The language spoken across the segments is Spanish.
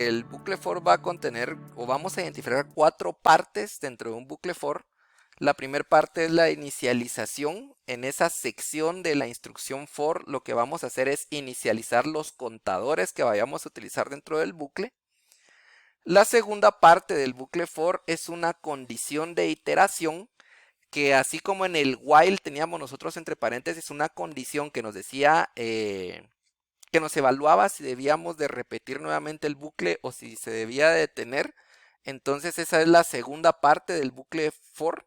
El bucle for va a contener o vamos a identificar 4 partes dentro de un bucle for. La primera parte es la inicialización. En esa sección de la instrucción for lo que vamos a hacer es inicializar los contadores que vayamos a utilizar dentro del bucle. La segunda parte del bucle for es una condición de iteración que, así como en el while teníamos nosotros entre paréntesis una condición que nos decía que nos evaluaba si debíamos de repetir nuevamente el bucle o si se debía de detener. Entonces esa es la segunda parte del bucle for.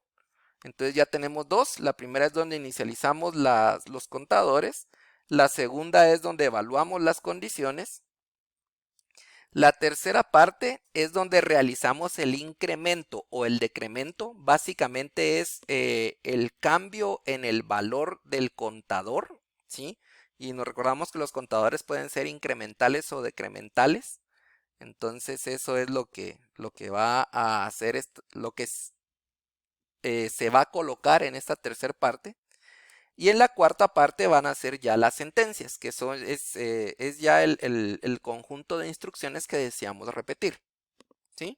Entonces ya tenemos dos. La primera es donde inicializamos los contadores. La segunda es donde evaluamos las condiciones. La tercera parte es donde realizamos el incremento o el decremento. Básicamente es el cambio en el valor del contador, ¿sí? Y nos recordamos que los contadores pueden ser incrementales o decrementales. Entonces eso es lo que va a hacer, lo que se va a colocar en esta tercera parte. Y en la cuarta parte van a ser ya las sentencias, que es ya el conjunto de instrucciones que deseamos repetir, ¿sí?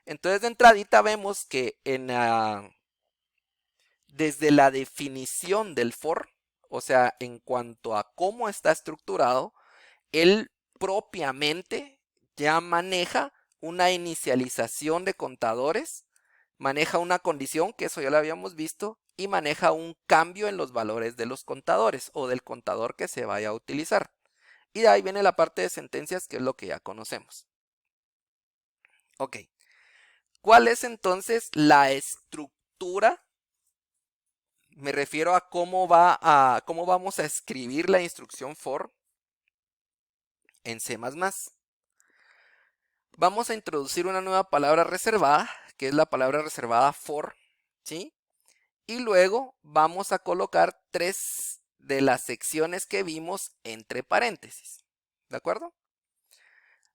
Entonces de entradita vemos que desde la definición del for, o sea, en cuanto a cómo está estructurado, él propiamente ya maneja una inicialización de contadores, maneja una condición, que eso ya lo habíamos visto, y maneja un cambio en los valores de los contadores o del contador que se vaya a utilizar. Y de ahí viene la parte de sentencias, que es lo que ya conocemos. Ok. ¿Cuál es entonces la estructura? Me refiero a cómo vamos a escribir la instrucción for en C++. Vamos a introducir una nueva palabra reservada, que es la palabra reservada for, ¿sí? Y luego vamos a colocar 3 de las secciones que vimos entre paréntesis, ¿de acuerdo?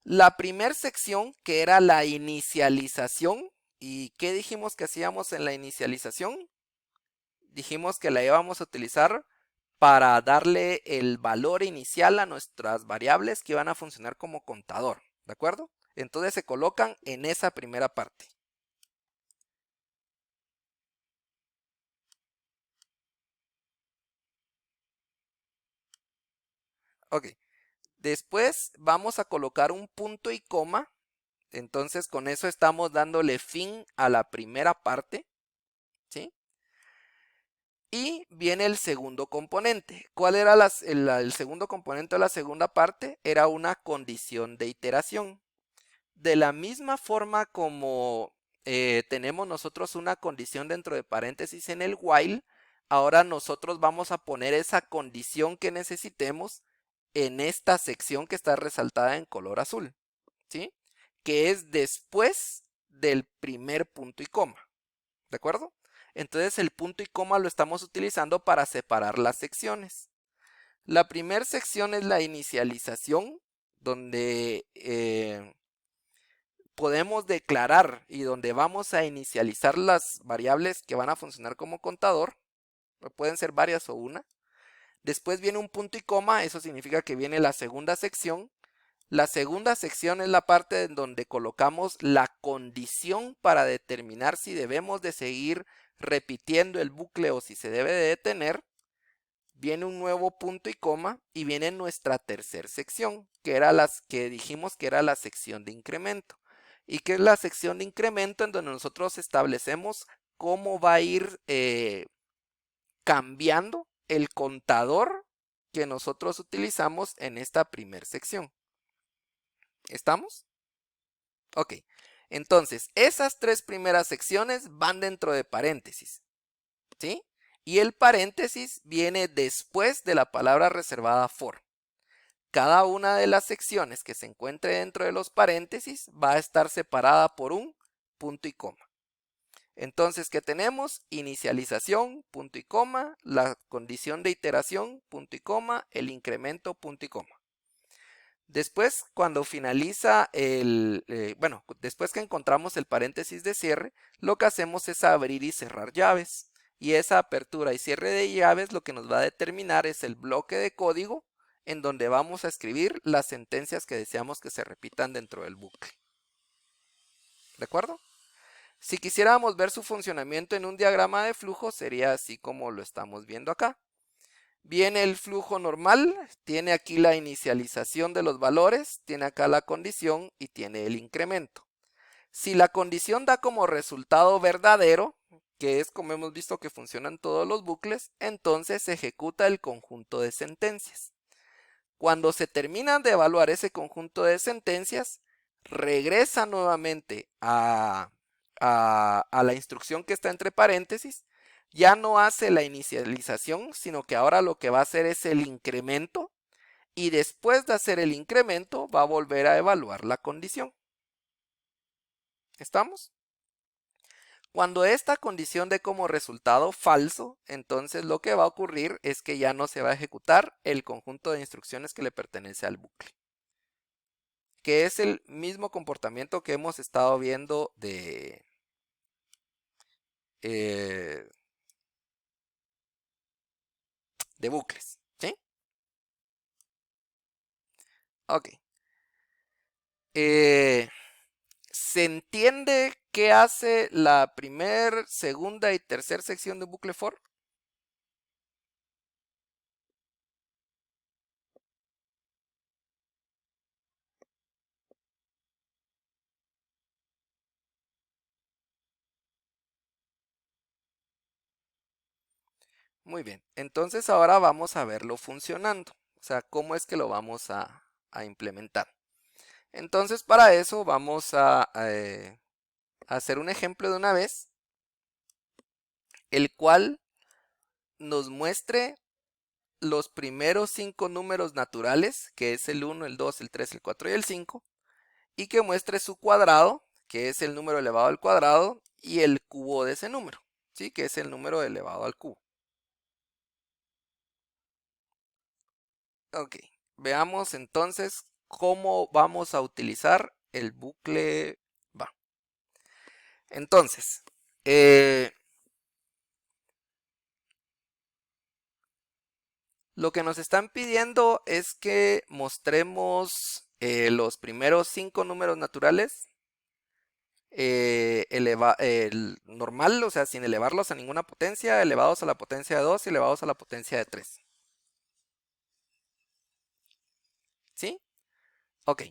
La primera sección, que era la inicialización, ¿y qué dijimos que hacíamos en la inicialización? Dijimos que la íbamos a utilizar para darle el valor inicial a nuestras variables que iban a funcionar como contador, ¿de acuerdo? Entonces se colocan en esa primera parte. Ok. Después vamos a colocar un punto y coma. Entonces con eso estamos dándole fin a la primera parte, ¿sí? Y viene el segundo componente. ¿Cuál era el segundo componente de la segunda parte? Era una condición de iteración. De la misma forma como tenemos nosotros una condición dentro de paréntesis en el while, ahora nosotros vamos a poner esa condición que necesitemos en esta sección que está resaltada en color azul, ¿sí? Que es después del primer punto y coma, ¿de acuerdo? Entonces el punto y coma lo estamos utilizando para separar las secciones. La primera sección es la inicialización, donde podemos declarar y donde vamos a inicializar las variables que van a funcionar como contador. Pueden ser varias o una. Después viene un punto y coma, eso significa que viene la segunda sección. La segunda sección es la parte en donde colocamos la condición para determinar si debemos de seguir repitiendo el bucle o si se debe de detener. Viene un nuevo punto y coma y viene nuestra tercera sección, que era las que dijimos que era la sección de incremento. ¿Y qué es la sección de incremento? En donde nosotros establecemos cómo va a ir cambiando el contador que nosotros utilizamos en esta primera sección. ¿Estamos? Ok. Entonces, esas 3 primeras secciones van dentro de paréntesis, ¿sí? Y el paréntesis viene después de la palabra reservada for. Cada una de las secciones que se encuentre dentro de los paréntesis va a estar separada por un punto y coma. Entonces, ¿qué tenemos? Inicialización, punto y coma, la condición de iteración, punto y coma, el incremento, punto y coma. Después, cuando finaliza después que encontramos el paréntesis de cierre, lo que hacemos es abrir y cerrar llaves. Y esa apertura y cierre de llaves lo que nos va a determinar es el bloque de código en donde vamos a escribir las sentencias que deseamos que se repitan dentro del bucle. ¿De acuerdo? Si quisiéramos ver su funcionamiento en un diagrama de flujo, sería así como lo estamos viendo acá. Viene el flujo normal, tiene aquí la inicialización de los valores, tiene acá la condición y tiene el incremento. Si la condición da como resultado verdadero, que es como hemos visto que funcionan todos los bucles, entonces se ejecuta el conjunto de sentencias. Cuando se termina de evaluar ese conjunto de sentencias, regresa nuevamente a la instrucción que está entre paréntesis. Ya no hace la inicialización, sino que ahora lo que va a hacer es el incremento, y después de hacer el incremento va a volver a evaluar la condición. ¿Estamos? Cuando esta condición dé como resultado falso, entonces lo que va a ocurrir es que ya no se va a ejecutar el conjunto de instrucciones que le pertenece al bucle, que es el mismo comportamiento que hemos estado viendo de bucles, ¿sí? Ok. ¿Se entiende qué hace la primera, segunda y tercera sección de bucle for? Muy bien, entonces ahora vamos a verlo funcionando, o sea, cómo es que lo vamos a implementar. Entonces para eso vamos a hacer un ejemplo de una vez, el cual nos muestre los primeros 5 números naturales, que es el 1, el 2, el 3, el 4 y el 5, y que muestre su cuadrado, que es el número elevado al cuadrado, y el cubo de ese número, ¿sí? Que es el número elevado al cubo. Ok, veamos entonces cómo vamos a utilizar el bucle va. Entonces, lo que nos están pidiendo es que mostremos los primeros 5 números naturales, el normal, o sea, sin elevarlos a ninguna potencia, elevados a la potencia de 2 y elevados a la potencia de 3. ¿Sí? Ok.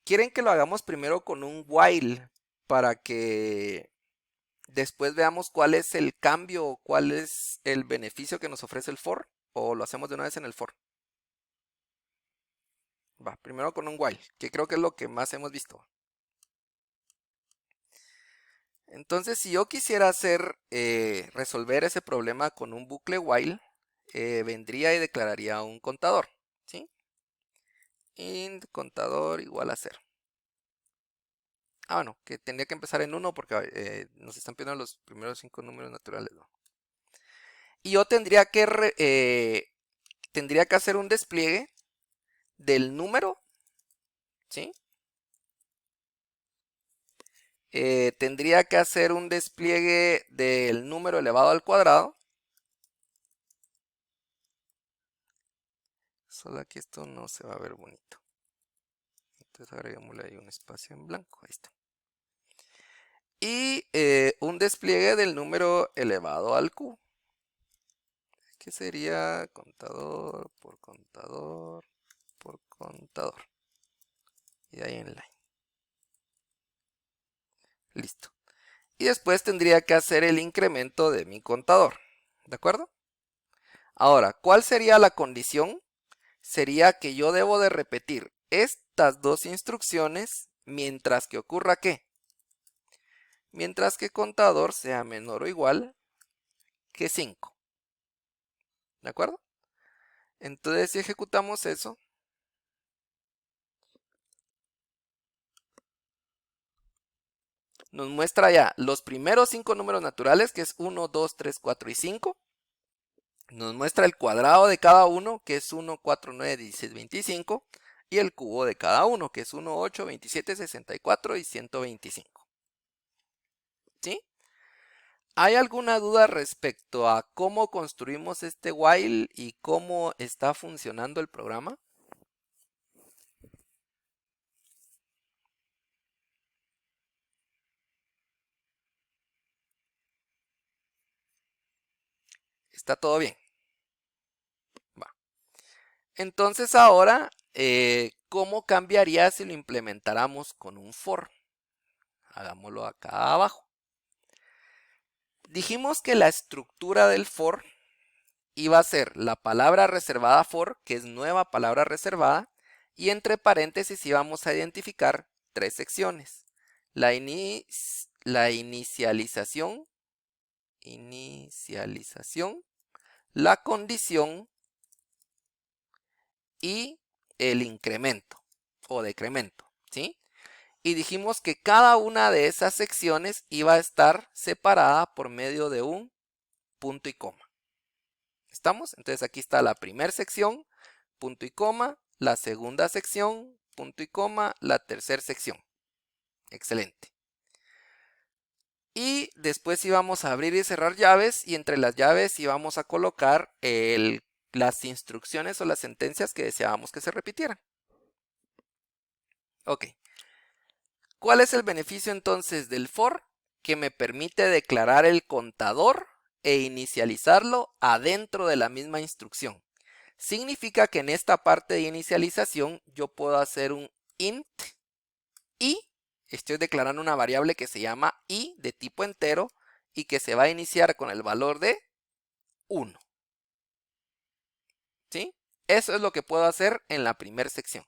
Quieren que lo hagamos primero con un while para que después veamos cuál es el cambio o cuál es el beneficio que nos ofrece el for, o lo hacemos de una vez en el for. Va, primero con un while, que creo que es lo que más hemos visto. Entonces, si yo quisiera resolver ese problema con un bucle while, vendría y declararía un contador, ¿sí? Int contador igual a 0. Ah, bueno, que tendría que empezar en 1 porque nos están pidiendo los primeros 5 números naturales, ¿no? Y yo tendría que hacer un despliegue del número, ¿sí? Tendría que hacer un despliegue del número elevado al cuadrado. Solo que esto no se va a ver bonito. Entonces agreguémosle ahí un espacio en blanco. Ahí está. Y un despliegue del número elevado al cubo, que sería contador por contador por contador. Y de ahí en line. Listo. Y después tendría que hacer el incremento de mi contador. ¿De acuerdo? Ahora, ¿cuál sería la condición? Sería que yo debo de repetir estas dos instrucciones mientras que ocurra ¿qué? Mientras que contador sea menor o igual que 5. ¿De acuerdo? Entonces si ejecutamos eso, nos muestra ya los primeros 5 números naturales, que es 1, 2, 3, 4 y 5. Nos muestra el cuadrado de cada uno, que es 1, 4, 9, 16, 25. Y el cubo de cada uno, que es 1, 8, 27, 64 y 125. ¿Sí? ¿Hay alguna duda respecto a cómo construimos este while y cómo está funcionando el programa? ¿Está todo bien? Va. Entonces ahora, ¿cómo cambiaría si lo implementáramos con un for? Hagámoslo acá abajo. Dijimos que la estructura del for iba a ser la palabra reservada for, que es nueva palabra reservada, y entre paréntesis íbamos a identificar tres secciones. La inicialización, la condición y el incremento o decremento, ¿sí? Y dijimos que cada una de esas secciones iba a estar separada por medio de un punto y coma. ¿Estamos? Entonces aquí está la primera sección, punto y coma, la segunda sección, punto y coma, la tercera sección. Excelente. Y después íbamos a abrir y cerrar llaves y entre las llaves íbamos a colocar las instrucciones o las sentencias que deseábamos que se repitieran. Ok. ¿Cuál es el beneficio entonces del for? Que me permite declarar el contador e inicializarlo adentro de la misma instrucción. Significa que en esta parte de inicialización yo puedo hacer un int y estoy declarando una variable que se llama i de tipo entero y que se va a iniciar con el valor de 1. ¿Sí? Eso es lo que puedo hacer en la primera sección.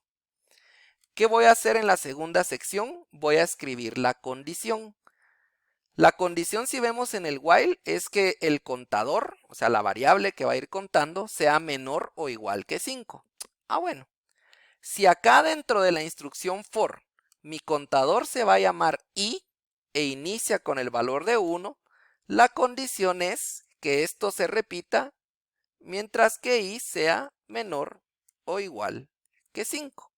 ¿Qué voy a hacer en la segunda sección? Voy a escribir la condición. La condición, si vemos en el while, es que el contador, o sea, la variable que va a ir contando, sea menor o igual que 5. Ah, bueno. Si acá dentro de la instrucción for, mi contador se va a llamar i e inicia con el valor de 1, la condición es que esto se repita mientras que i sea menor o igual que 5.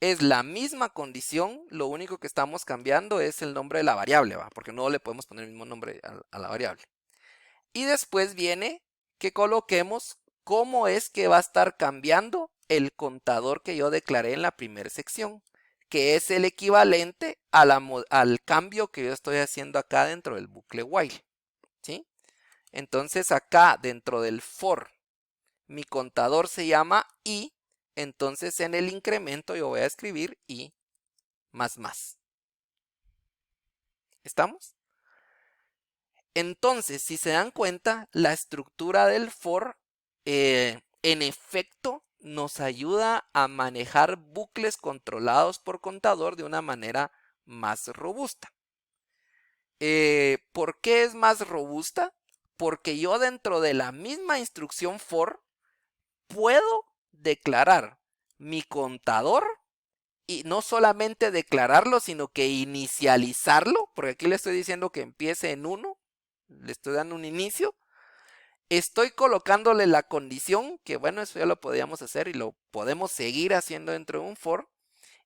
Es la misma condición, lo único que estamos cambiando es el nombre de la variable, ¿va? Porque no le podemos poner el mismo nombre a la variable. Y después viene que coloquemos cómo es que va a estar cambiando el contador que yo declaré en la primera sección, que es el equivalente al cambio que yo estoy haciendo acá dentro del bucle while, ¿sí? Entonces acá dentro del for, mi contador se llama i, entonces en el incremento yo voy a escribir i más. ¿Estamos? Entonces, si se dan cuenta, la estructura del for en efecto nos ayuda a manejar bucles controlados por contador de una manera más robusta. ¿Por qué es más robusta? Porque yo dentro de la misma instrucción for puedo declarar mi contador y no solamente declararlo, sino que inicializarlo, porque aquí le estoy diciendo que empiece en 1, le estoy dando un inicio. Estoy colocándole la condición, que bueno, eso ya lo podríamos hacer y lo podemos seguir haciendo dentro de un for.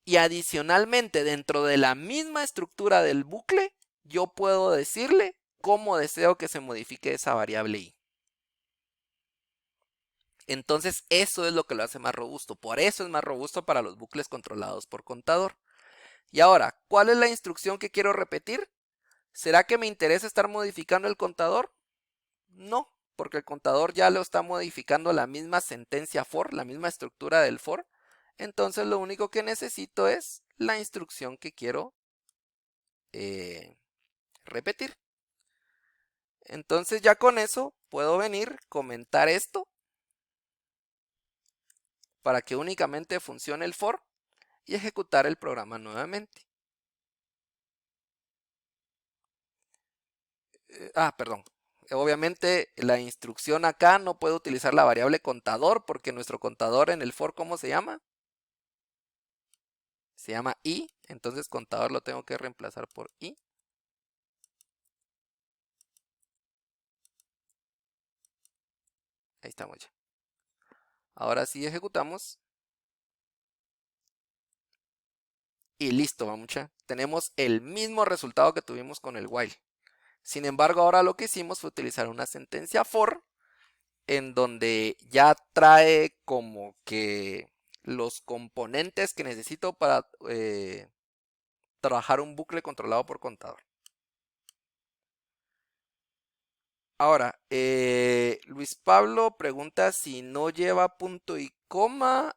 Y adicionalmente, dentro de la misma estructura del bucle, yo puedo decirle cómo deseo que se modifique esa variable i. Entonces, eso es lo que lo hace más robusto. Por eso es más robusto para los bucles controlados por contador. Y ahora, ¿cuál es la instrucción que quiero repetir? ¿Será que me interesa estar modificando el contador? No, porque el contador ya lo está modificando la misma sentencia for, la misma estructura del for. Entonces lo único que necesito es la instrucción que quiero repetir. Entonces ya con eso puedo venir, comentar esto para que únicamente funcione el for y ejecutar el programa nuevamente. Perdón. Obviamente la instrucción acá no puede utilizar la variable contador porque nuestro contador en el for, ¿cómo se llama? Se llama i, entonces contador lo tengo que reemplazar por i. Ahí estamos ya. Ahora sí ejecutamos. Y listo, mucha. Tenemos el mismo resultado que tuvimos con el while. Sin embargo, ahora lo que hicimos fue utilizar una sentencia for en donde ya trae como que los componentes que necesito para trabajar un bucle controlado por contador. Ahora, Luis Pablo pregunta si no lleva punto y coma.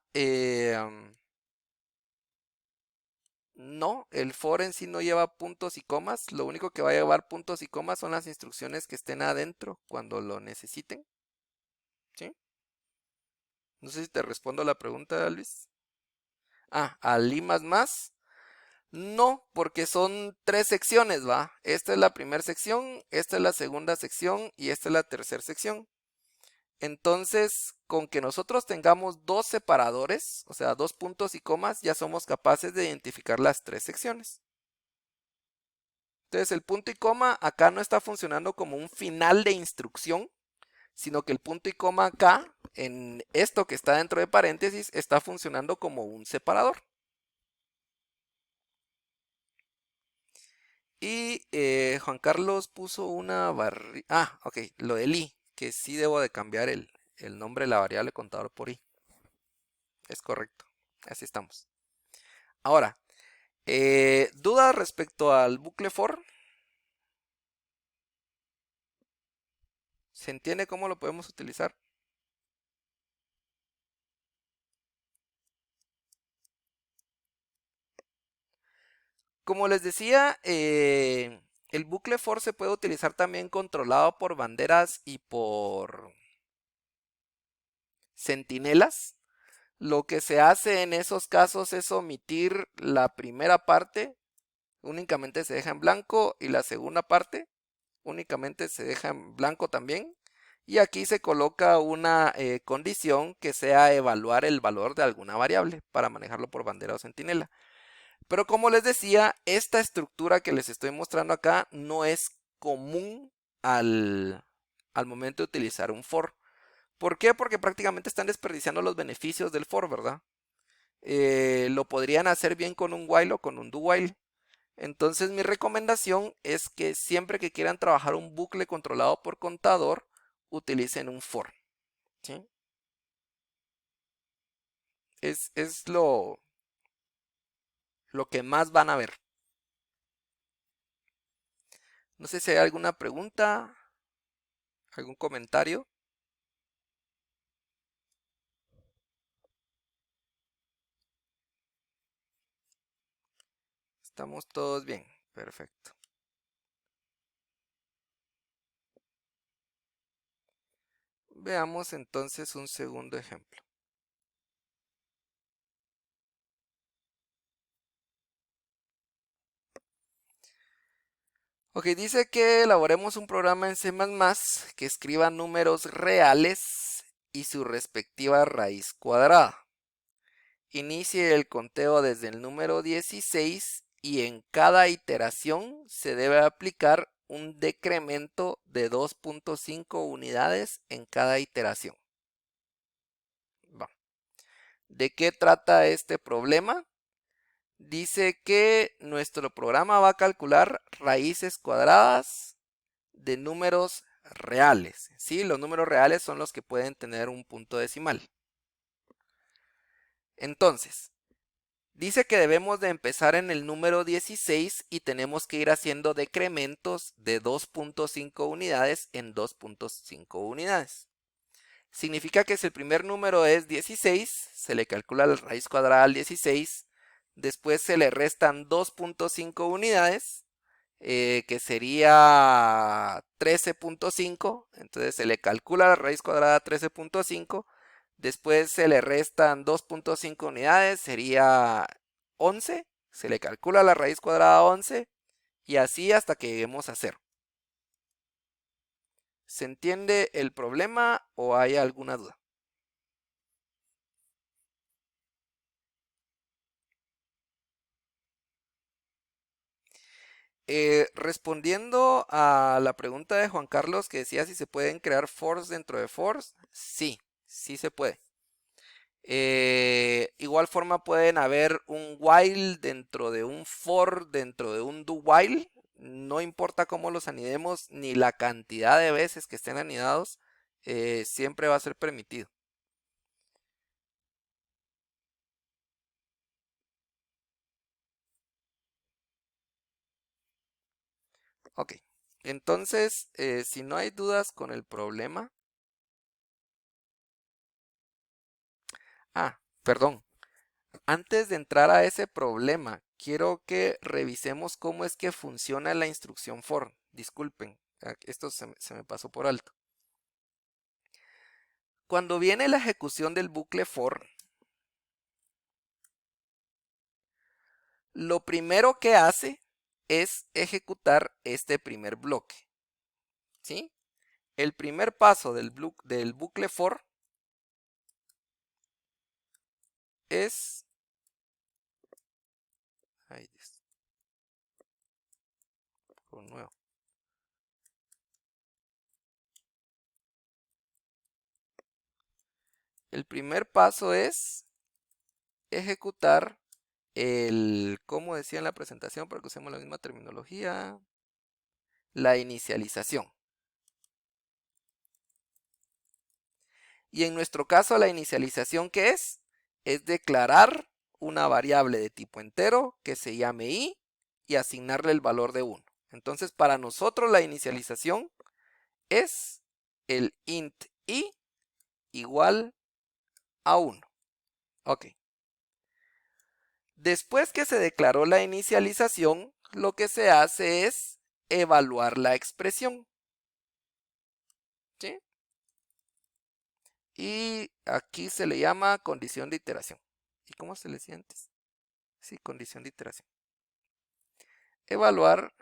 No, el for en sí no lleva puntos y comas. Lo único que va a llevar puntos y comas son las instrucciones que estén adentro cuando lo necesiten. ¿Sí? No sé si te respondo la pregunta, Luis. Ah, al I++. No, porque son 3 secciones, ¿va? Esta es la primera sección, esta es la segunda sección y esta es la tercera sección. Entonces, con que nosotros tengamos 2 separadores, o sea, 2 puntos y comas, ya somos capaces de identificar las 3 secciones. Entonces, el punto y coma acá no está funcionando como un final de instrucción, sino que el punto y coma acá, en esto que está dentro de paréntesis, está funcionando como un separador. Y Juan Carlos puso una barrita. Ah, ok, lo del i, que sí debo de cambiar el nombre de la variable contador por i. Es correcto, así estamos. Ahora, ¿dudas respecto al bucle for? ¿Se entiende cómo lo podemos utilizar? Como les decía, el bucle for se puede utilizar también controlado por banderas y por centinelas. Lo que se hace en esos casos es omitir la primera parte, únicamente se deja en blanco, y la segunda parte únicamente se deja en blanco también. Y aquí se coloca una condición que sea evaluar el valor de alguna variable para manejarlo por bandera o centinela. Pero como les decía, esta estructura que les estoy mostrando acá no es común al momento de utilizar un for. ¿Por qué? Porque prácticamente están desperdiciando los beneficios del for, ¿verdad? Lo podrían hacer bien con un while o con un do while. Entonces mi recomendación es que siempre que quieran trabajar un bucle controlado por contador, utilicen un for. ¿Sí? Es lo que más van a ver. No sé si hay alguna pregunta, algún comentario. Estamos todos bien. Perfecto. Veamos entonces un segundo ejemplo. Ok, dice que elaboremos un programa en C++ que escriba números reales y su respectiva raíz cuadrada. Inicie el conteo desde el número 16 y en cada iteración se debe aplicar un decremento de 2.5 unidades en cada iteración. Va. ¿De qué trata este problema? Dice que nuestro programa va a calcular raíces cuadradas de números reales. ¿Sí? Los números reales son los que pueden tener un punto decimal. Entonces, dice que debemos de empezar en el número 16 y tenemos que ir haciendo decrementos de 2.5 unidades en 2.5 unidades. Significa que si el primer número es 16, se le calcula la raíz cuadrada al 16, después se le restan 2.5 unidades, que sería 13.5, entonces se le calcula la raíz cuadrada a 13.5, después se le restan 2.5 unidades, sería 11, se le calcula la raíz cuadrada a 11 y así hasta que lleguemos a 0. ¿Se entiende el problema o hay alguna duda? Respondiendo a la pregunta de Juan Carlos que decía si se pueden crear fors dentro de fors, sí, sí se puede. Igual forma pueden haber un while dentro de un for, dentro de un do while. no importa cómo los anidemos ni la cantidad de veces que estén anidados, siempre va a ser permitido. Ok, entonces si no hay dudas con el problema. Perdón. Antes de entrar a ese problema, quiero que revisemos cómo es que funciona la instrucción for. Disculpen, esto se me pasó por alto. Cuando viene la ejecución del bucle for, lo primero que hace es ejecutar este primer bloque. ¿Sí? El primer paso del bucle for es... Ay, Dios. Por nuevo. El primer paso es ejecutar como decía en la presentación, para que usemos la misma terminología, la inicialización. Y en nuestro caso, la inicialización, ¿qué es? Es declarar una variable de tipo entero que se llame i y asignarle el valor de 1. Entonces, para nosotros la inicialización es el int i igual a 1. Ok. Después que se declaró la inicialización, lo que se hace es evaluar la expresión. ¿Sí? Y aquí se le llama condición de iteración. ¿Y cómo se le decía antes? Sí, condición de iteración. Evaluar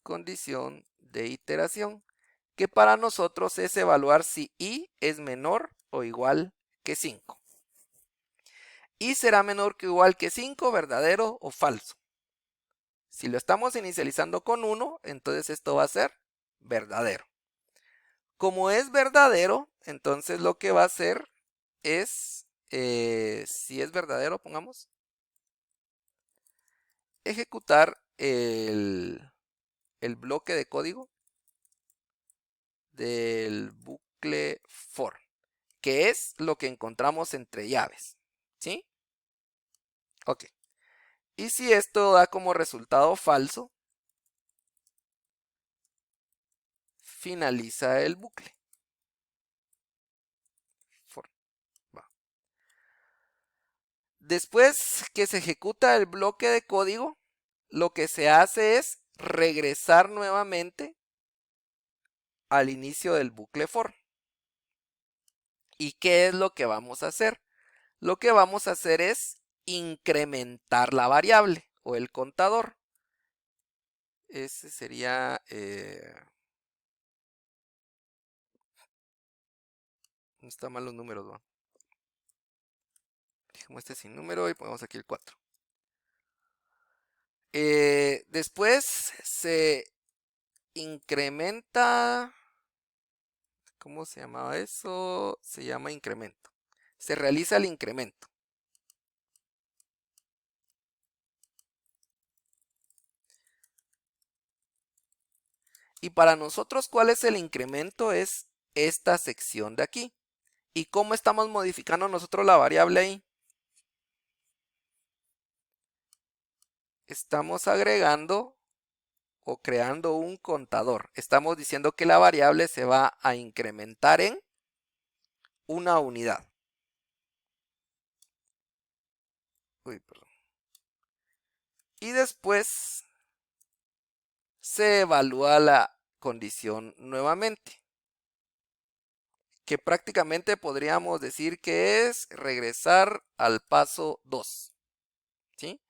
condición de iteración, que para nosotros es evaluar si i es menor o igual que 5. I será menor que o igual que 5, verdadero o falso. Si lo estamos inicializando con 1, entonces esto va a ser verdadero. Como es verdadero, entonces lo que va a hacer es, si es verdadero, pongamos, ejecutar el bloque de código del bucle for, que es lo que encontramos entre llaves. ¿Sí? Ok. Y si esto da como resultado falso, finaliza el bucle. For. Va. Después que se ejecuta el bloque de código, lo que se hace es regresar nuevamente al inicio del bucle for. ¿Y qué es lo que vamos a hacer? Lo que vamos a hacer es incrementar la variable o el contador. Ese sería... no están mal los números, ¿no? Dejemos este sin número y ponemos aquí el 4. Después se incrementa... ¿Cómo se llamaba eso? Se llama incremento. Se realiza el incremento. Y para nosotros, ¿cuál es el incremento? Es esta sección de aquí. ¿Y cómo estamos modificando nosotros la variable ahí? Estamos agregando o creando un contador. Estamos diciendo que la variable se va a incrementar en una unidad. Uy, perdón. Y después se evalúa la condición nuevamente, que prácticamente podríamos decir que es regresar al paso 2. ¿Sí?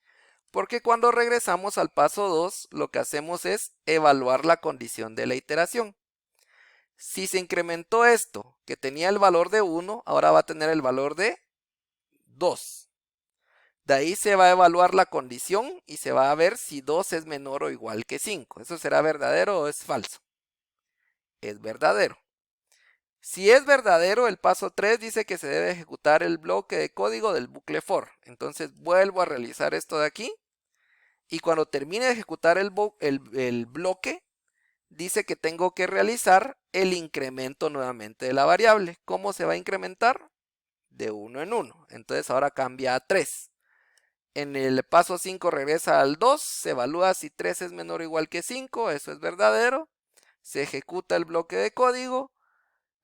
Porque cuando regresamos al paso 2, lo que hacemos es evaluar la condición de la iteración. Si se incrementó esto, que tenía el valor de 1, ahora va a tener el valor de 2. De ahí se va a evaluar la condición y se va a ver si 2 es menor o igual que 5. ¿Eso será verdadero o es falso? Es verdadero. Si es verdadero, el paso 3 dice que se debe ejecutar el bloque de código del bucle for. Entonces vuelvo a realizar esto de aquí Y cuando termine de ejecutar el bloque, dice que tengo que realizar el incremento nuevamente de la variable. ¿Cómo se va a incrementar? De 1 en 1. Entonces ahora cambia a 3. En el paso 5 regresa al 2. Se evalúa si 3 es menor o igual que 5. Eso es verdadero. Se ejecuta el bloque de código.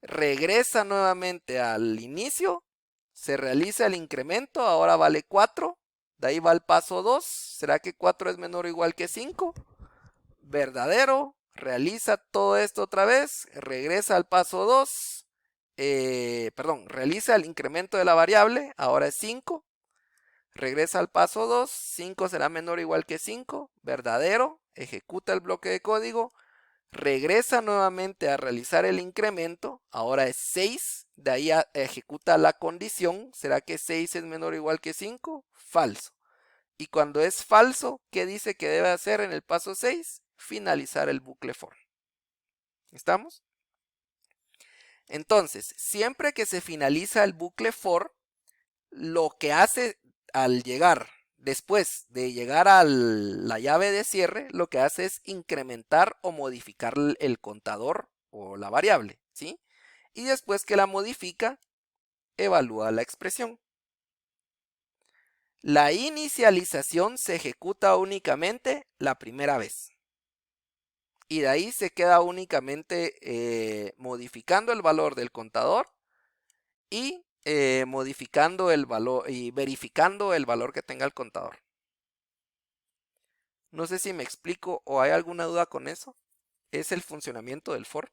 Regresa nuevamente al inicio. Se realiza el incremento. Ahora vale 4. De ahí va al paso 2. ¿Será que 4 es menor o igual que 5? Verdadero. Realiza todo esto otra vez. Regresa al paso 2. Realiza el incremento de la variable. Ahora es 5. Regresa al paso 2. 5 será menor o igual que 5. Verdadero. Ejecuta el bloque de código. Regresa nuevamente a realizar el incremento. Ahora es 6. De ahí ejecuta la condición. ¿Será que 6 es menor o igual que 5? Falso. Y cuando es falso, ¿qué dice que debe hacer en el paso 6? Finalizar el bucle for. ¿Estamos? Entonces, siempre que se finaliza el bucle for, lo que hace al llegar, después de llegar a la llave de cierre, lo que hace es incrementar o modificar el contador o la variable, ¿sí? Y después que la modifica, evalúa la expresión. La inicialización se ejecuta únicamente la primera vez. Y de ahí se queda únicamente modificando el valor del contador y modificando el valor y verificando el valor que tenga el contador. No sé si me explico o hay alguna duda con eso. Es el funcionamiento del for.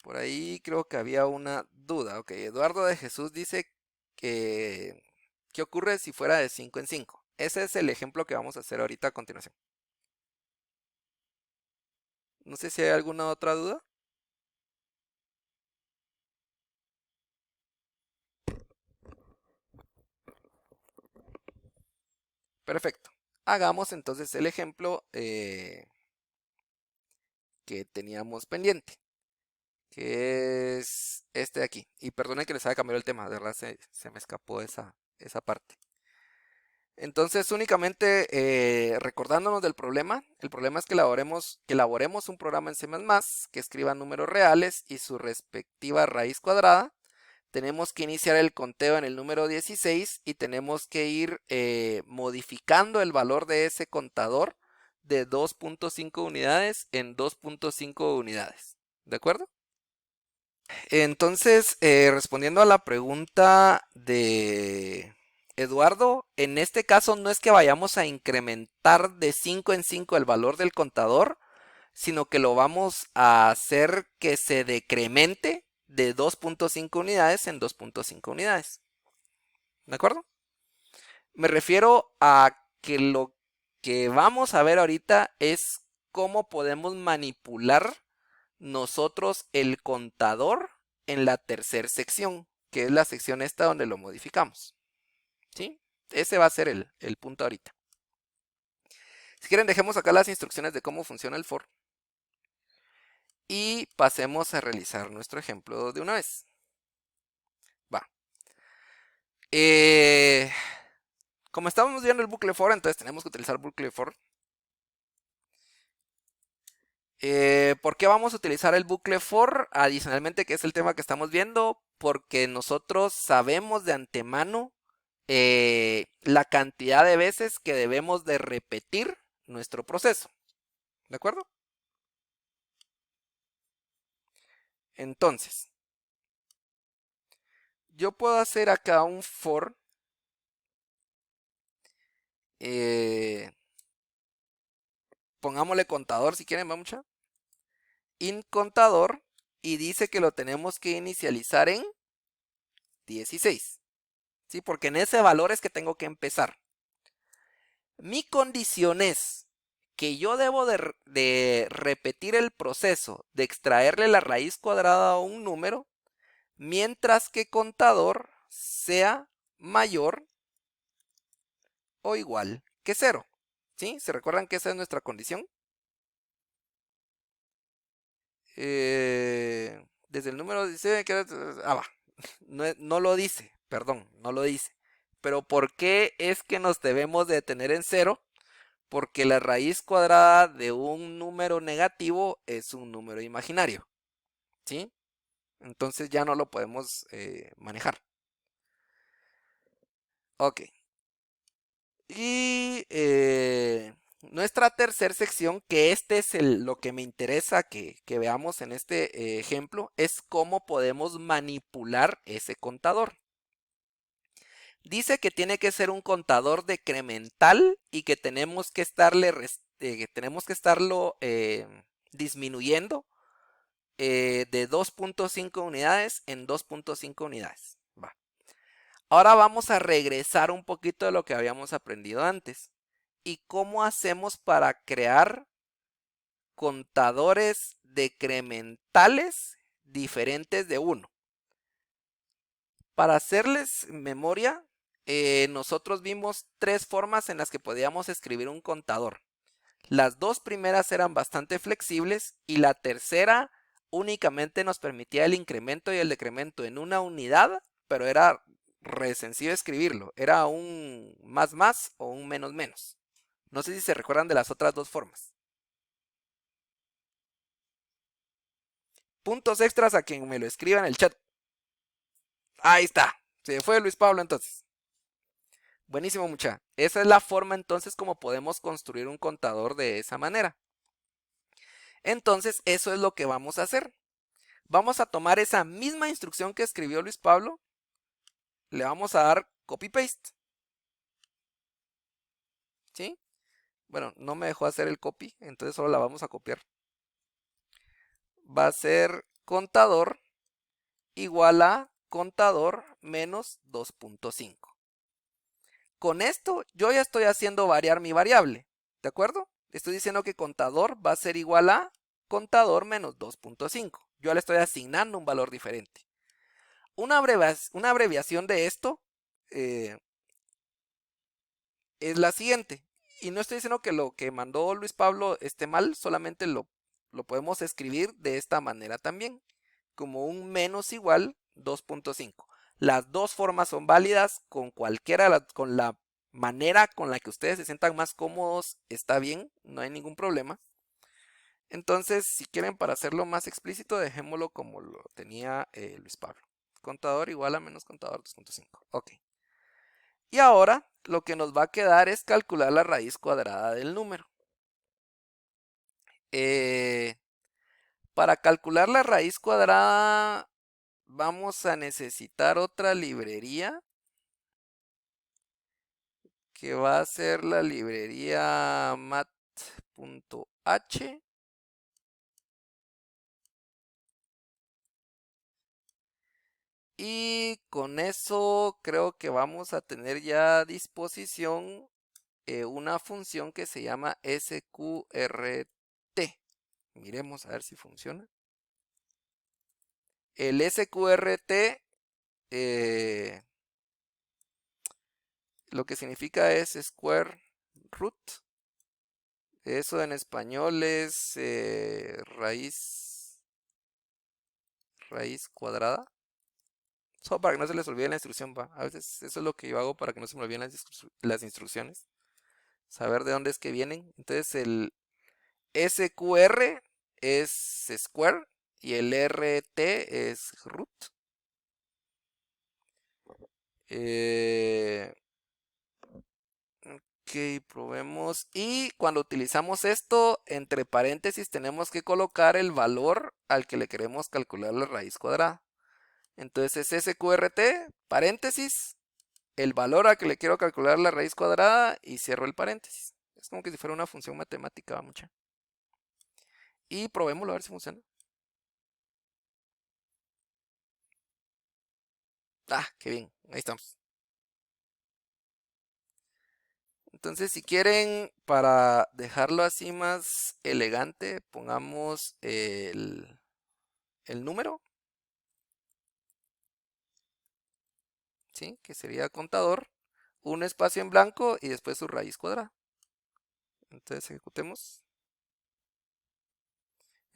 Por ahí creo que había una duda. Ok, Eduardo de Jesús dice que ¿qué ocurre si fuera de 5 en 5? Ese es el ejemplo que vamos a hacer ahorita a continuación. No sé si hay alguna otra duda. Perfecto. Hagamos entonces el ejemplo que teníamos pendiente, que es este de aquí. Y perdonen que les haya cambiado el tema, de verdad se me escapó esa parte. Entonces, únicamente recordándonos del problema, el problema es que elaboremos un programa en C++ que escriba números reales y su respectiva raíz cuadrada. Tenemos que iniciar el conteo en el número 16 y tenemos que ir modificando el valor de ese contador de 2.5 unidades en 2.5 unidades. ¿De acuerdo? Entonces, respondiendo a la pregunta de Eduardo, en este caso no es que vayamos a incrementar de 5 en 5 el valor del contador, sino que lo vamos a hacer que se decremente de 2.5 unidades en 2.5 unidades. ¿De acuerdo? Me refiero a que lo que vamos a ver ahorita es cómo podemos manipular nosotros el contador en la tercera sección, que es la sección esta donde lo modificamos. ¿Sí? Ese va a ser el punto ahorita. Si quieren, dejemos acá las instrucciones de cómo funciona el for. Y pasemos a realizar nuestro ejemplo de una vez. Va. Como estábamos viendo el bucle for, entonces tenemos que utilizar bucle for. ¿Por qué vamos a utilizar el bucle for? Adicionalmente, que es el tema que estamos viendo, porque nosotros sabemos de antemano la cantidad de veces que debemos de repetir nuestro proceso. ¿De acuerdo? Entonces, yo puedo hacer acá un for pongámosle contador si quieren, vamos a int contador y dice que lo tenemos que inicializar en 16. ¿Sí? Porque en ese valor es que tengo que empezar. Mi condición es que yo debo de repetir el proceso de extraerle la raíz cuadrada a un número mientras que contador sea mayor o igual que 0. ¿Sí? ¿Se recuerdan que esa es nuestra condición? Desde el número dice que... va. No lo dice, perdón, no lo dice. Pero ¿por qué es que nos debemos de detener en 0? Porque la raíz cuadrada de un número negativo es un número imaginario, ¿sí? Entonces ya no lo podemos manejar. Ok. Y nuestra tercera sección, que este es lo que me interesa que veamos en este ejemplo, es cómo podemos manipular ese contador. Dice que tiene que ser un contador decremental y que tenemos que estarlo disminuyendo de 2.5 unidades en 2.5 unidades. Va. Ahora vamos a regresar un poquito de lo que habíamos aprendido antes. ¿Y cómo hacemos para crear contadores decrementales diferentes de 1? Para hacerles memoria, nosotros vimos 3 formas en las que podíamos escribir un contador. Las 2 primeras eran bastante flexibles y la tercera únicamente nos permitía el incremento y el decremento en una unidad, pero era re sencillo escribirlo. Era un más o un menos. No sé si se recuerdan de las otras 2 formas. Puntos extras a quien me lo escriba en el chat. Ahí está. Se fue Luis Pablo entonces. Buenísimo, mucha. Esa es la forma entonces como podemos construir un contador de esa manera. Entonces, eso es lo que vamos a hacer. Vamos a tomar esa misma instrucción que escribió Luis Pablo. Le vamos a dar copy-paste. ¿Sí? Bueno, no me dejó hacer el copy, entonces solo la vamos a copiar. Va a ser contador igual a contador menos 2.5. Con esto yo ya estoy haciendo variar mi variable, ¿de acuerdo? Estoy diciendo que contador va a ser igual a contador menos 2.5. Yo le estoy asignando un valor diferente. Una abreviación de esto es la siguiente. Y no estoy diciendo que lo que mandó Luis Pablo esté mal, solamente lo podemos escribir de esta manera también, como un menos igual 2.5. Las 2 formas son válidas, con con la manera con la que ustedes se sientan más cómodos está bien, no hay ningún problema. Entonces, si quieren para hacerlo más explícito, dejémoslo como lo tenía Luis Pablo. Contador igual a menos contador 2.5. Ok. Y ahora lo que nos va a quedar es calcular la raíz cuadrada del número. Para calcular la raíz cuadrada vamos a necesitar otra librería que va a ser la librería mat.h. Y con eso creo que vamos a tener ya a disposición una función que se llama sqrt. Miremos a ver si funciona. El sqrt lo que significa es square root. Eso en español es raíz cuadrada. Solo para que no se les olvide la instrucción, va. A veces eso es lo que yo hago para que no se me olviden las instrucciones. Saber de dónde es que vienen. Entonces el SQR es square y el RT es root. Ok, probemos. Y cuando utilizamos esto, entre paréntesis tenemos que colocar el valor al que le queremos calcular la raíz cuadrada. Entonces es SQRT, paréntesis, el valor al que le quiero calcular la raíz cuadrada y cierro el paréntesis. Es como que si fuera una función matemática, mucha. Y probémoslo a ver si funciona. Ah, qué bien, ahí estamos. Entonces, si quieren, para dejarlo así más elegante, pongamos el número, ¿sí? Que sería contador, un espacio en blanco y después su raíz cuadrada. Entonces, ejecutemos.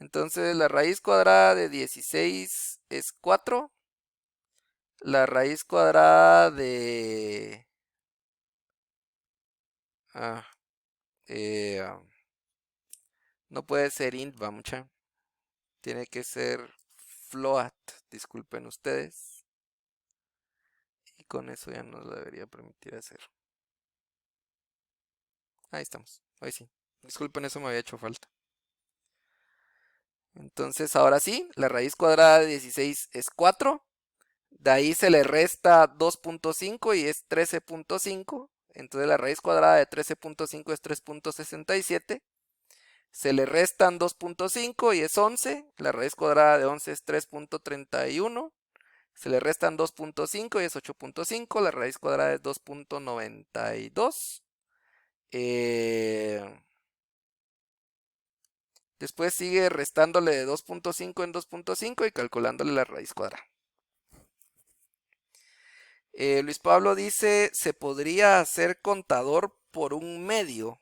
Entonces la raíz cuadrada de 16 es 4. La raíz cuadrada de... no puede ser int, va mucha. Tiene que ser float, disculpen ustedes. Y con eso ya nos lo debería permitir hacer. Ahí estamos, ahí sí. Disculpen, eso me había hecho falta. Entonces ahora sí, la raíz cuadrada de 16 es 4. De ahí se le resta 2.5 y es 13.5. Entonces la raíz cuadrada de 13.5 es 3.67. Se le restan 2.5 y es 11. La raíz cuadrada de 11 es 3.31. Se le restan 2.5 y es 8.5. La raíz cuadrada es 2.92. Después sigue restándole de 2.5 en 2.5 y calculándole la raíz cuadrada. Luis Pablo dice, ¿se podría hacer contador por un medio?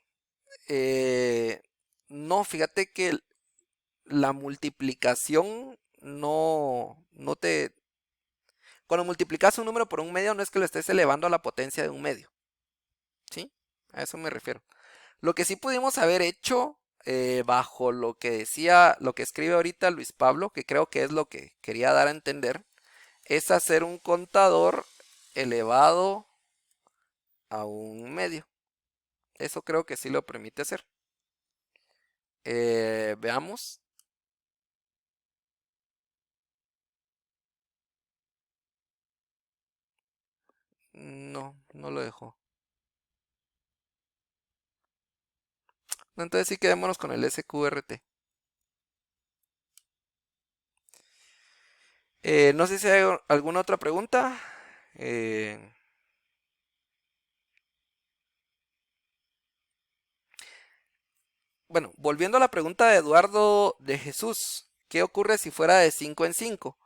No, fíjate que la multiplicación no te... Cuando multiplicas un número por un medio no es que lo estés elevando a la potencia de un medio. ¿Sí? A eso me refiero. Lo que sí pudimos haber hecho bajo lo que decía, lo que escribe ahorita Luis Pablo, que creo que es lo que quería dar a entender, es hacer un contador elevado a un medio. Eso creo que sí lo permite hacer. Veamos. No, no lo dejó. Entonces sí quedémonos con el SQRT. No sé si hay alguna otra pregunta. Bueno, volviendo a la pregunta de Eduardo de Jesús. ¿Qué ocurre si fuera de 5 en 5?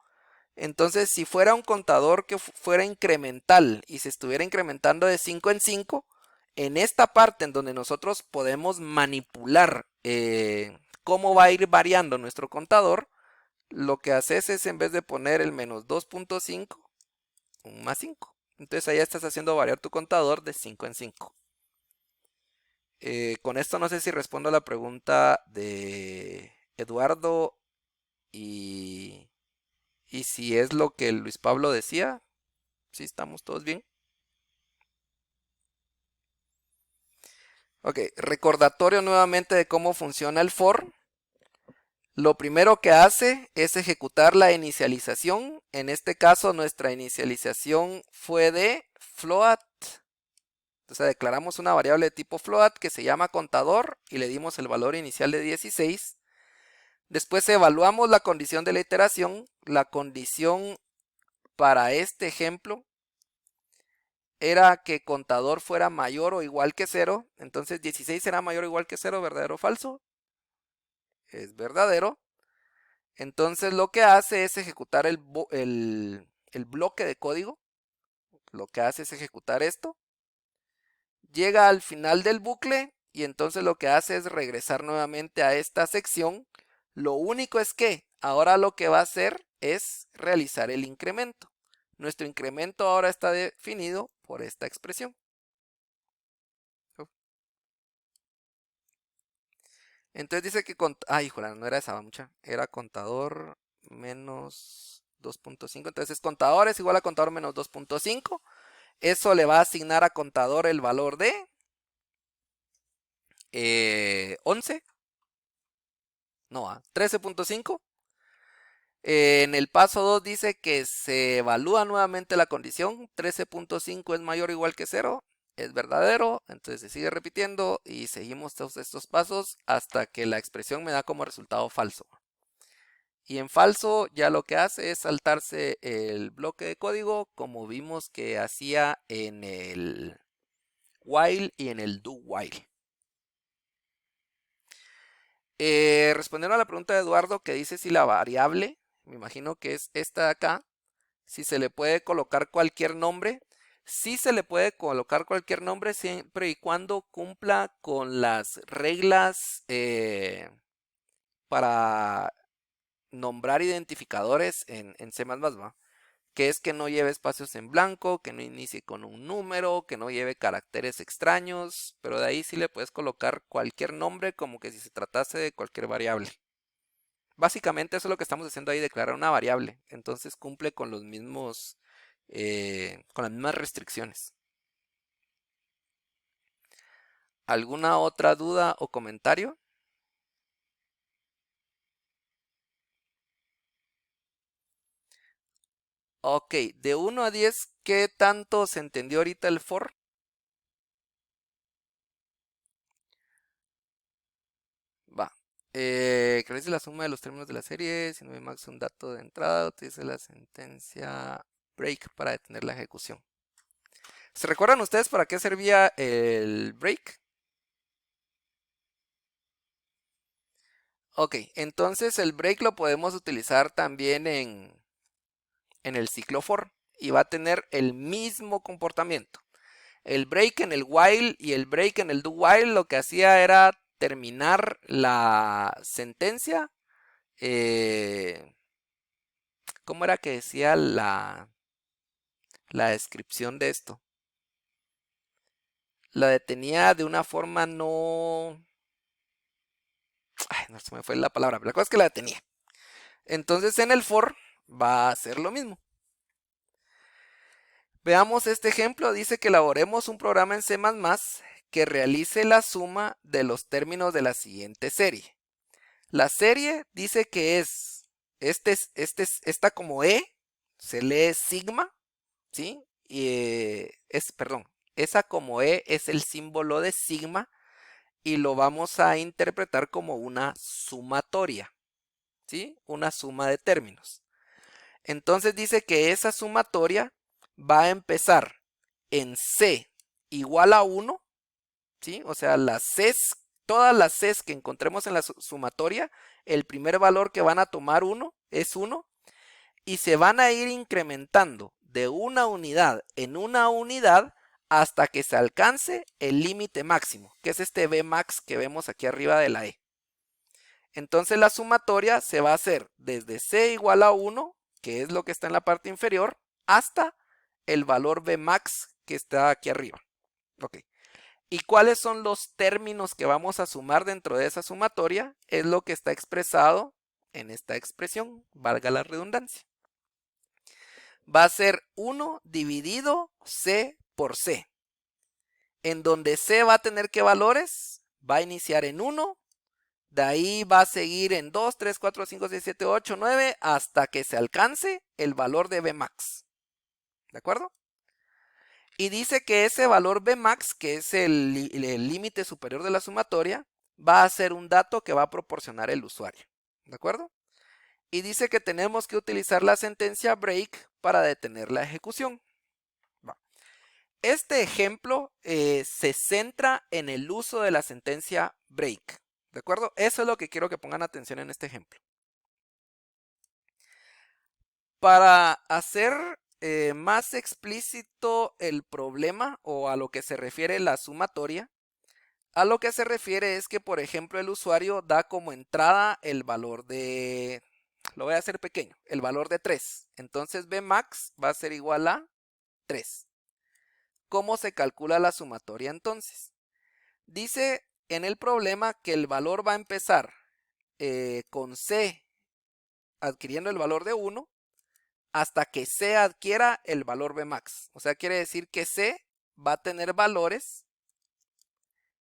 Entonces, si fuera un contador que fuera incremental y se estuviera incrementando de 5 en 5, en esta parte en donde nosotros podemos manipular cómo va a ir variando nuestro contador, lo que haces es en vez de poner el menos 2.5, un más 5. Entonces ahí estás haciendo variar tu contador de 5 en 5. Con esto no sé si respondo a la pregunta de Eduardo y si es lo que Luis Pablo decía. ¿Sí estamos todos bien? Ok, recordatorio nuevamente de cómo funciona el for. Lo primero que hace es ejecutar la inicialización. En este caso nuestra inicialización fue de float. Entonces declaramos una variable de tipo float que se llama contador y le dimos el valor inicial de 16. Después evaluamos la condición de la iteración. La condición para este ejemplo era que contador fuera mayor o igual que 0. Entonces 16 será mayor o igual que 0, ¿verdadero o falso? Es verdadero. Entonces lo que hace es ejecutar el bloque de código. Lo que hace es ejecutar esto. Llega al final del bucle y entonces lo que hace es regresar nuevamente a esta sección. Lo único es que ahora lo que va a hacer es realizar el incremento. Nuestro incremento ahora está definido por esta expresión. Entonces dice que... híjole, no era esa mucha. Era contador menos 2.5. Entonces contador es igual a contador menos 2.5. Eso le va a asignar a contador el valor de 11. No, a 13.5. En el paso 2 dice que se evalúa nuevamente la condición. 13.5 es mayor o igual que 0. Es verdadero. Entonces se sigue repitiendo y seguimos todos estos pasos hasta que la expresión me da como resultado falso. Y en falso ya lo que hace es saltarse el bloque de código como vimos que hacía en el while y en el do while. Respondiendo a la pregunta de Eduardo que dice si la variable, me imagino que es esta de acá, si se le puede colocar cualquier nombre. Sí se le puede colocar cualquier nombre siempre y cuando cumpla con las reglas para nombrar identificadores en C++, ¿va? Que es que no lleve espacios en blanco, que no inicie con un número, que no lleve caracteres extraños, pero de ahí sí le puedes colocar cualquier nombre como que si se tratase de cualquier variable. Básicamente eso es lo que estamos haciendo ahí, declarar una variable. Entonces cumple con los mismos, con las mismas restricciones. ¿Alguna otra duda o comentario? Ok, de 1 a 10, ¿qué tanto se entendió ahorita el for? Va. Que realice la suma de los términos de la serie. Si no hay max un dato de entrada, utilice la sentencia break para detener la ejecución. ¿Se recuerdan ustedes para qué servía el break? Ok, entonces el break lo podemos utilizar también en el ciclo for y va a tener el mismo comportamiento. El break en el while y el break en el do while lo que hacía era terminar la sentencia. ¿Cómo era que decía la descripción de esto? La detenía de una forma no... Ay, no se me fue la palabra, pero la cosa es que la detenía. Entonces en el for va a hacer lo mismo. Veamos este ejemplo. Dice que elaboremos un programa en C++ que realice la suma de los términos de la siguiente serie. La serie dice que es, esta como E, se lee sigma, ¿sí? Y perdón, esa como E es el símbolo de sigma y lo vamos a interpretar como una sumatoria, ¿sí? Una suma de términos. Entonces dice que esa sumatoria va a empezar en C igual a 1, ¿sí? O sea, todas las Cs que encontremos en la sumatoria, el primer valor que van a tomar es 1 y se van a ir incrementando de una unidad en una unidad hasta que se alcance el límite máximo, que es este Vmax que vemos aquí arriba de la E. Entonces la sumatoria se va a hacer desde C igual a 1, que es lo que está en la parte inferior, hasta el valor Vmax que está aquí arriba. Ok. ¿Y cuáles son los términos que vamos a sumar dentro de esa sumatoria? Es lo que está expresado en esta expresión, valga la redundancia. Va a ser 1 dividido C por C. En donde C va a tener ¿qué valores? Va a iniciar en 1, de ahí va a seguir en 2, 3, 4, 5, 6, 7, 8, 9, hasta que se alcance el valor de Vmax. ¿De acuerdo? Y dice que ese valor Vmax, que es el límite superior de la sumatoria, va a ser un dato que va a proporcionar el usuario. ¿De acuerdo? Y dice que tenemos que utilizar la sentencia break para detener la ejecución. Este ejemplo se centra en el uso de la sentencia break. ¿De acuerdo? Eso es lo que quiero que pongan atención en este ejemplo. Para hacer más explícito el problema o a lo que se refiere la sumatoria, a lo que se refiere es que, por ejemplo, el usuario da como entrada el valor de, lo voy a hacer pequeño, el valor de 3. Entonces Vmax va a ser igual a 3. ¿Cómo se calcula la sumatoria entonces? Dice en el problema que el valor va a empezar con C adquiriendo el valor de 1 hasta que C adquiera el valor Vmax. O sea, quiere decir que C va a tener valores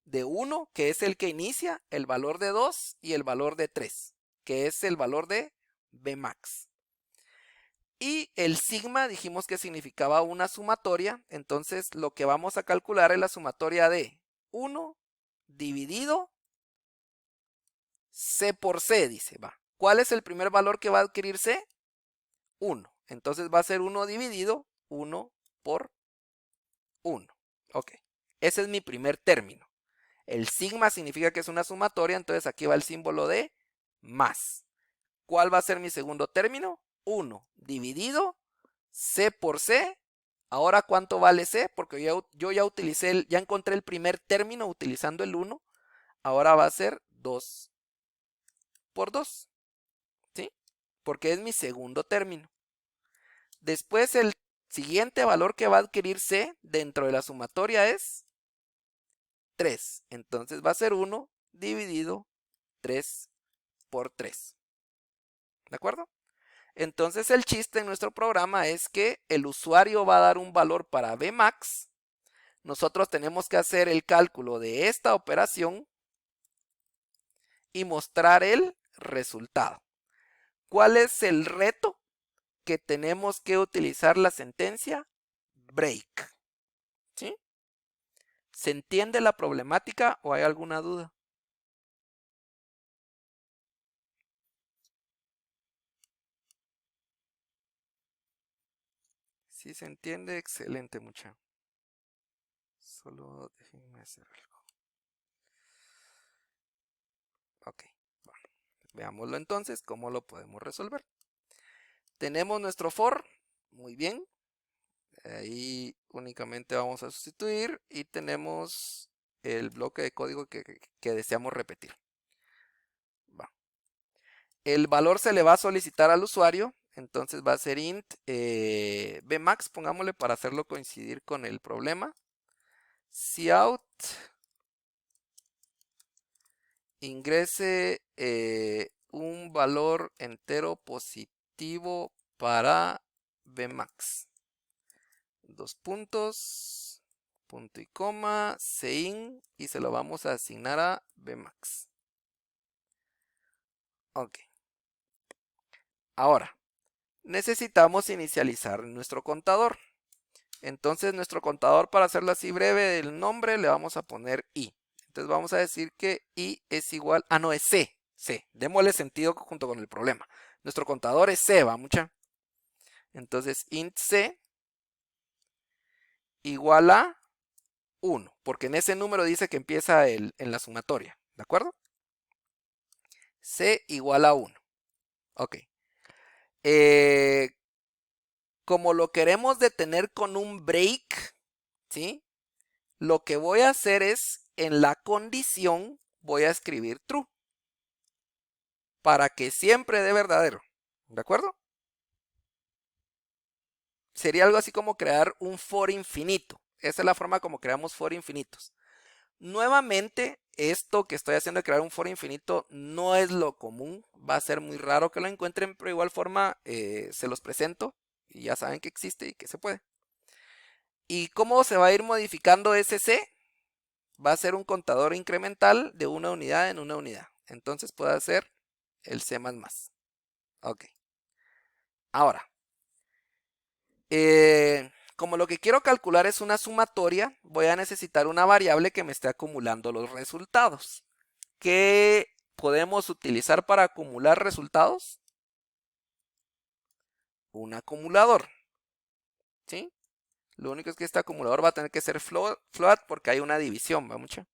de 1, que es el que inicia, el valor de 2 y el valor de 3, que es el valor de Vmax. Y el sigma dijimos que significaba una sumatoria, entonces lo que vamos a calcular es la sumatoria de 1 dividido C por C, dice, va. ¿Cuál es el primer valor que va a adquirir C? 1. Entonces va a ser 1 dividido 1 por 1. Ok. Ese es mi primer término. El sigma significa que es una sumatoria, entonces aquí va el símbolo de más. ¿Cuál va a ser mi segundo término? 1 dividido C por C. Ahora, ¿cuánto vale C? Porque yo ya utilicé, ya encontré el primer término utilizando el 1. Ahora va a ser 2 por 2, ¿sí? Porque es mi segundo término. Después el siguiente valor que va a adquirir C dentro de la sumatoria es 3. Entonces va a ser 1 dividido 3 por 3. ¿De acuerdo? Entonces el chiste en nuestro programa es que el usuario va a dar un valor para Vmax. Nosotros tenemos que hacer el cálculo de esta operación y mostrar el resultado. ¿Cuál es el reto? Que tenemos que utilizar la sentencia break. ¿Sí? ¿Se entiende la problemática o hay alguna duda? Si se entiende, excelente, mucha. Solo déjenme hacer algo. Ok, bueno, veámoslo entonces, ¿cómo lo podemos resolver? Tenemos nuestro for, muy bien. Ahí únicamente vamos a sustituir y tenemos el bloque de código que deseamos repetir. Va. El valor se le va a solicitar al usuario, entonces va a ser int Vmax, pongámosle para hacerlo coincidir con el problema. Cout ingrese un valor entero positivo para Vmax. 2 puntos, punto y coma, sein, y se lo vamos a asignar a Vmax. Ok. Ahora, necesitamos inicializar nuestro contador. Entonces, nuestro contador, para hacerlo así breve del nombre, le vamos a poner i. Entonces, vamos a decir que i es igual, no, es c. Démosle sentido junto con el problema. Nuestro contador es c, ¿va, mucha? Entonces, int c igual a 1, porque en ese número dice que empieza en la sumatoria, ¿de acuerdo? C igual a 1. Ok. Como lo queremos detener con un break, ¿sí? Lo que voy a hacer es, en la condición, voy a escribir true. Para que siempre dé verdadero. ¿De acuerdo? Sería algo así como crear un for infinito. Esa es la forma como creamos for infinitos. Nuevamente, esto que estoy haciendo de crear un for infinito no es lo común. Va a ser muy raro que lo encuentren, pero de igual forma se los presento. Y ya saben que existe y que se puede. ¿Y cómo se va a ir modificando ese C? Va a ser un contador incremental de una unidad en una unidad. Entonces puede ser el C++. Ok. Ahora, como lo que quiero calcular es una sumatoria, voy a necesitar una variable que me esté acumulando los resultados. ¿Qué podemos utilizar para acumular resultados? Un acumulador. ¿Sí? Lo único es que este acumulador va a tener que ser float porque hay una división, ¿va mucho?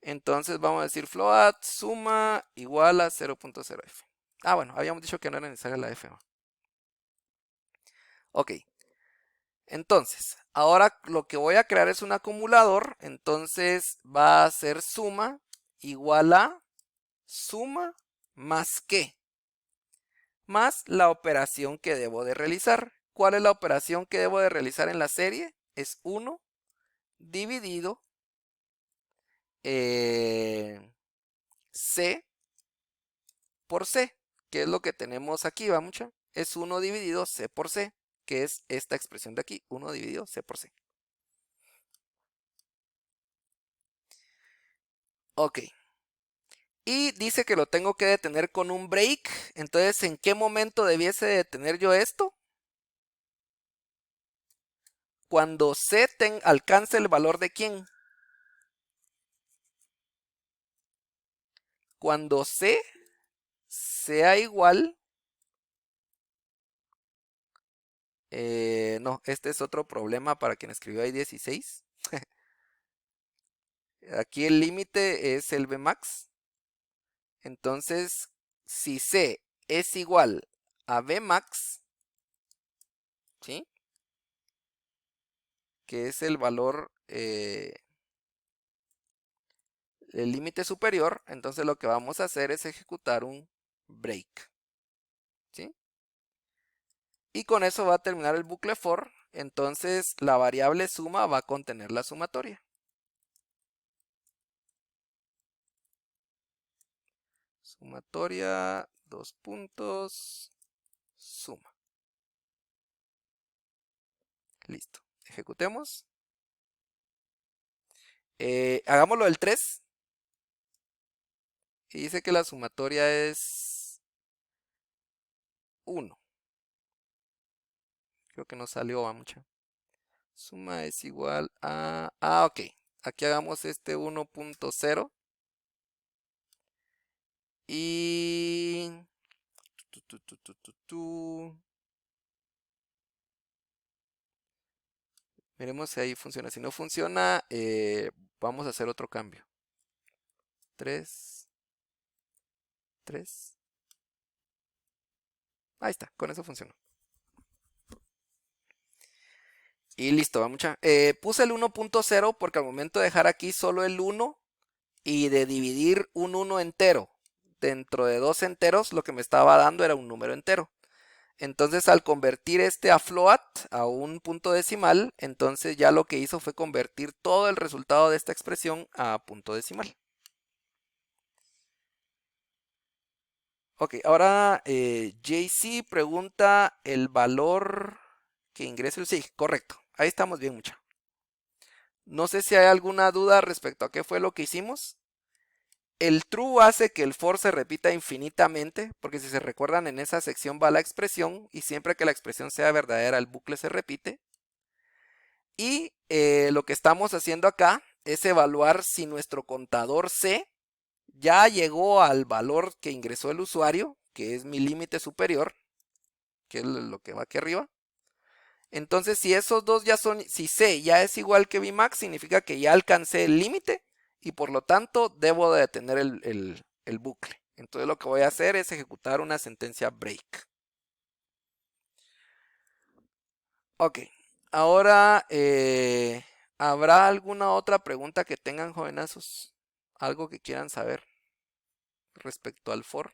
Entonces vamos a decir float suma igual a 0.0f. Ah, bueno, habíamos dicho que no era necesaria la f. Ok. Entonces, ahora lo que voy a crear es un acumulador. Entonces va a ser suma igual a suma más qué. Más la operación que debo de realizar. ¿Cuál es la operación que debo de realizar en la serie? Es 1 dividido C por C, que es lo que tenemos aquí, ¿va mucha? Es 1 dividido C por C, que es esta expresión de aquí, 1 dividido C por C. Ok. Y dice que lo tengo que detener con un break. Entonces, ¿en qué momento debiese detener yo esto? Cuando C alcance el valor de ¿quién? Cuando C sea igual. No, este es otro problema para quien escribió ahí 16. Aquí el límite es el Vmax. Entonces, si C es igual a Vmax, ¿sí? Que es el valor el límite superior, entonces lo que vamos a hacer es ejecutar un break. ¿Sí? Y con eso va a terminar el bucle for. Entonces la variable suma va a contener la sumatoria. Sumatoria, dos puntos, suma. Listo. Ejecutemos. Hagámoslo del 3. Y dice que la sumatoria es 1. Creo que no salió, va mucha. Suma es igual a... Ah, ok. Aquí hagamos este 1.0. Y... Miremos si ahí funciona. Si no funciona, vamos a hacer otro cambio. 3. 3. Ahí está, con eso funcionó. Y listo, va mucha. Puse el 1.0 porque al momento de dejar aquí solo el 1 y de dividir un 1 entero dentro de dos enteros, lo que me estaba dando era un número entero. Entonces al convertir este a float, a un punto decimal, entonces ya lo que hizo fue convertir todo el resultado de esta expresión a punto decimal. Ok, ahora JC pregunta el valor que ingrese el... Sí, correcto. Ahí estamos bien, mucha. No sé si hay alguna duda respecto a qué fue lo que hicimos. El true hace que el for se repita infinitamente, porque si se recuerdan en esa sección va la expresión y siempre que la expresión sea verdadera el bucle se repite. Y lo que estamos haciendo acá es evaluar si nuestro contador C ya llegó al valor que ingresó el usuario, que es mi límite superior, que es lo que va aquí arriba. Entonces si esos dos ya son, si C ya es igual que Vmax, significa que ya alcancé el límite y por lo tanto debo de detener el bucle. Entonces lo que voy a hacer es ejecutar una sentencia break. Ok, ahora ¿habrá alguna otra pregunta que tengan, jovenazos? ¿Algo que quieran saber respecto al for?